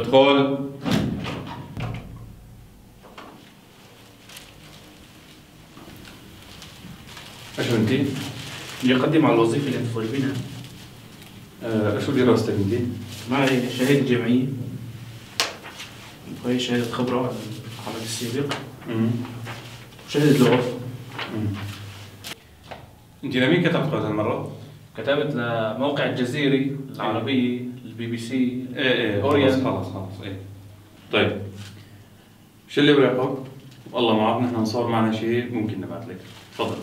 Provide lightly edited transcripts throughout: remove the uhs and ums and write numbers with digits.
ادخل. اشو انت؟ بدي اقدم على الوظيفه اللي انت طالبينها. اشو دراستك انت؟ معي شهاده جامعيه وهي شهاده خبره على العمل السابق وشهاده لغه. انت لمين كتبت قبل هالمره؟ كتبت لموقع الجزيرة العربية البي بي سي. ايه أوريان. خلاص ايه. طيب شو اللي بريقك؟ والله معك نحن نصور معنا شيء ممكن نبعث لك. تفضل.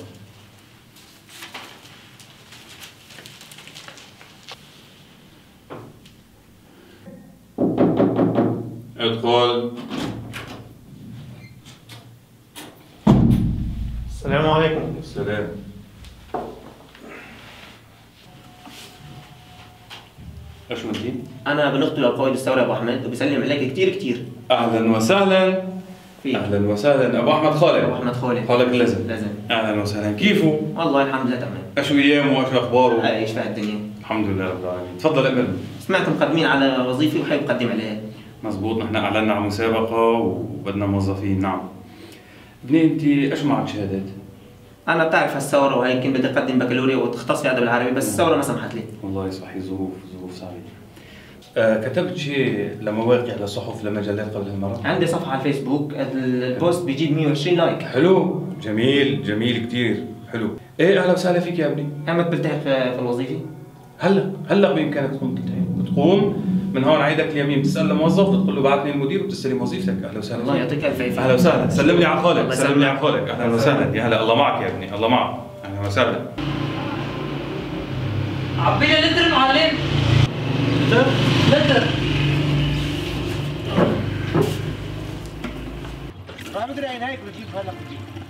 ادخل. السلام عليكم. السلام. اشو انت؟ انا ابن اخت القائد الثوري ابو احمد وبسلم عليك كثير كثير. اهلا وسهلا. فيك. اهلا وسهلا ابو احمد خالد. ابو احمد خالد. خالك لازم. لازم. اهلا وسهلا. كيفه؟ والله الحمد لله تمام. اشو ايامه واشو اخباره؟ عايش في الدنيا. الحمد لله رب العالمين. تفضل اقبل. سمعتكم مقدمين على وظيفه وحابب اقدم عليها. مزبوط، نحن اعلنا عن مسابقه وبدنا موظفين. نعم. ابني انت اشو معك شهادات؟ انا بتعرف هالثوره وهيك بدي اقدم بكالوريا وتختص في الادب العربي بس الثوره ما سمحت لي. والله صحيح، ظروف صعبه. كتبت شيء لمواقع لصحف لمجلات قبل هالمره؟ عندي صفحه على الفيسبوك البوست بيجيب 120 لايك. حلو، جميل كثير حلو. ايه اهلا وسهلا فيك يا ابني. عم بتلتحق في الوظيفه؟ هلا بامكانك تكون تلتحق. بتقوم من هون على ايدك اليمين بتسال الموظف بتقول له بعثني المدير وبتستلم وظيفتك. اهلا وسهلا. الله يعطيك الف عافيه. اهلا وسهلا. سلم لي على خالك. سلم لي على خالك. اهلا وسهلا. يا هلا. الله معك يا ابني. الله معك. اهلا وسهلا. عبي لي لتر معلم. لتر. ما بدري عين هيك بجيب هلا بجيب.